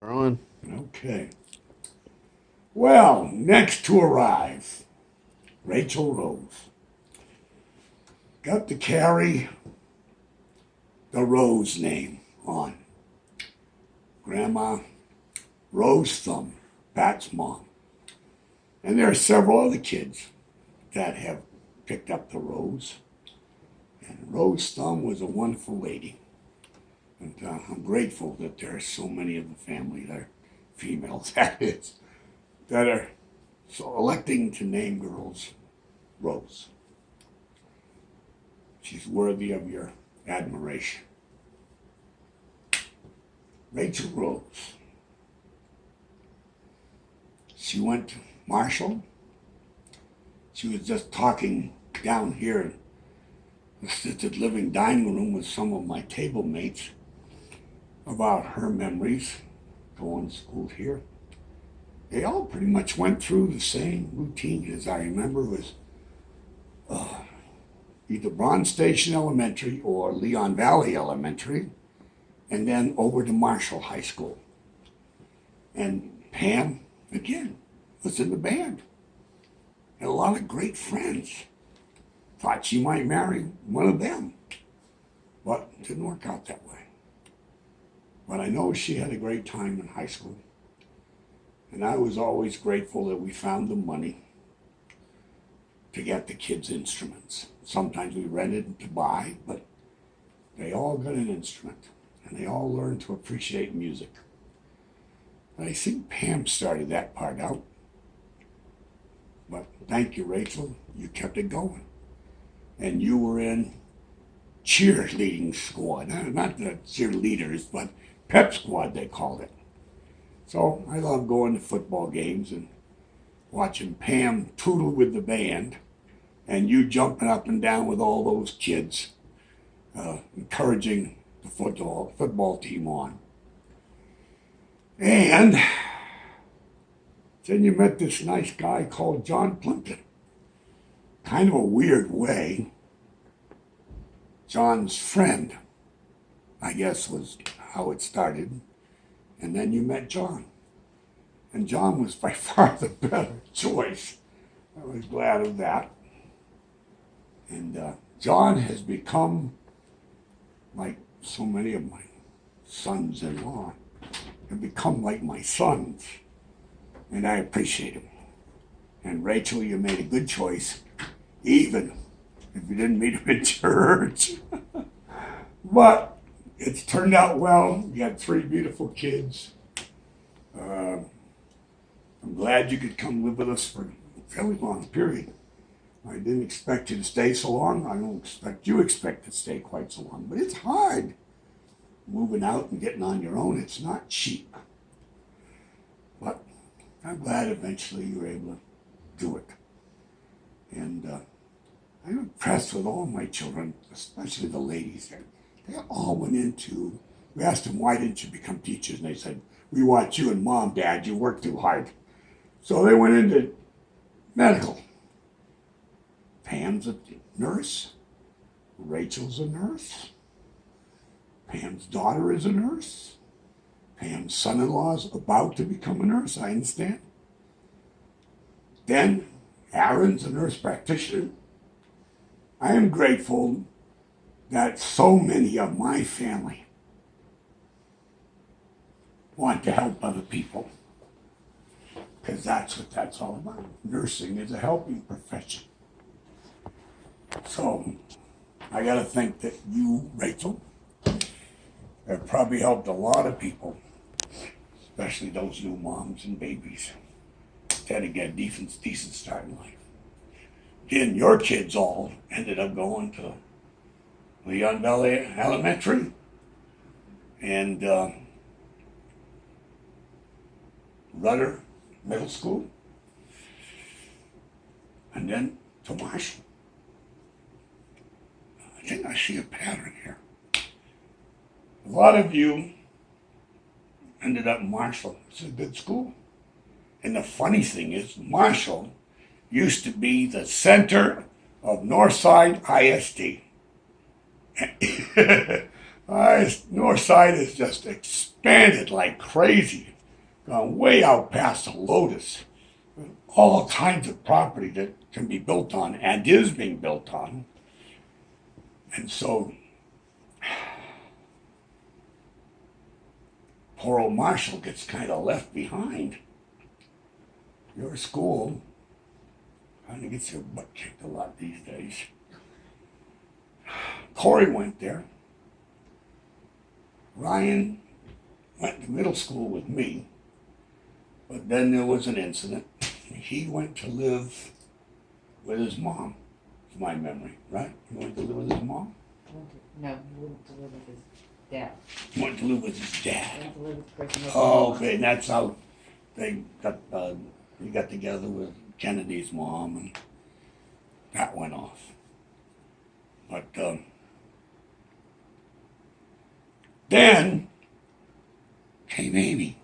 On. Okay. Well, next to arrive, Rachel Rose. Got to carry the Rose name on. Grandma Rose Thumb, Pat's mom. And there are several other kids that have picked up the Rose. And Rose Thumb was a wonderful lady. And I'm grateful that there are so many of the family, there, females that is, that are so electing to name girls Rose. She's worthy of your admiration. Rachel Rose. She went to Marshall. She was just talking down here in the assisted living dining room with some of my table mates about her memories going to school here. They all pretty much went through the same routine as I remember was either Bronze Station Elementary or Leon Valley Elementary, and then over to Marshall High School. And Pam, again, was in the band. Had a lot of great friends. Thought she might marry one of them, but it didn't work out that way. But I know she had a great time in high school. And I was always grateful that we found the money to get the kids instruments. Sometimes we rented to buy, but they all got an instrument. And they all learned to appreciate music. And I think Pam started that part out. But thank you, Rachel. You kept it going. And you were in cheerleading squad. Not the cheerleaders, but pep squad, they called it. So I love going to football games and watching Pam tootle with the band and you jumping up and down with all those kids, encouraging the football team on. And then you met this nice guy called John Plimpton. Kind of a weird way. John's friend, I guess, was how it started. And then you met John. And John was by far the better choice. I was glad of that. And John has become, like so many of my sons-in-law, have become like my sons. And I appreciate him. And Rachel, you made a good choice, even if you didn't meet him in church. But it's turned out well. You had 3 beautiful kids. I'm glad you could come live with us for a fairly long period. I didn't expect you to stay so long. I don't expect you to stay quite so long. But it's hard moving out and getting on your own. It's not cheap. But I'm glad eventually you were able to do it. And I'm impressed with all my children, especially the ladies. They all went into, we asked them, why didn't you become teachers? And they said, we watch you and mom, dad, you work too hard. So they went into medical. Pam's a nurse. Rachel's a nurse. Pam's daughter is a nurse. Pam's son-in-law's about to become a nurse, I understand. Then Aaron's a nurse practitioner. I am grateful that so many of my family want to help other people, because that's what that's all about. Nursing is a helping profession. So I got to think that you, Rachel, have probably helped a lot of people, especially those new moms and babies, to get a decent start in life. Then your kids all ended up going to Leon Valley Elementary and Rudder Middle School, and then to Marshall. I think I see a pattern here. A lot of you ended up in Marshall. It's a good school. And the funny thing is, Marshall used to be the center of Northside ISD. Northside has just expanded like crazy. gone way out past the Lotus. All kinds of property that can be built on and is being built on. And so, poor old Marshall gets kind of left behind. Your school kind of gets your butt kicked a lot these days. Corey went there. Ryan went to middle school with me, but then there was an incident. He went to live with his mom, is my memory, right? He went to live with his mom? No, he went to live with his dad. He went to live with his He dad. went to live with the person with Oh, okay, and that's how they got together with Kennedy's mom, and that went off. But then came Amy.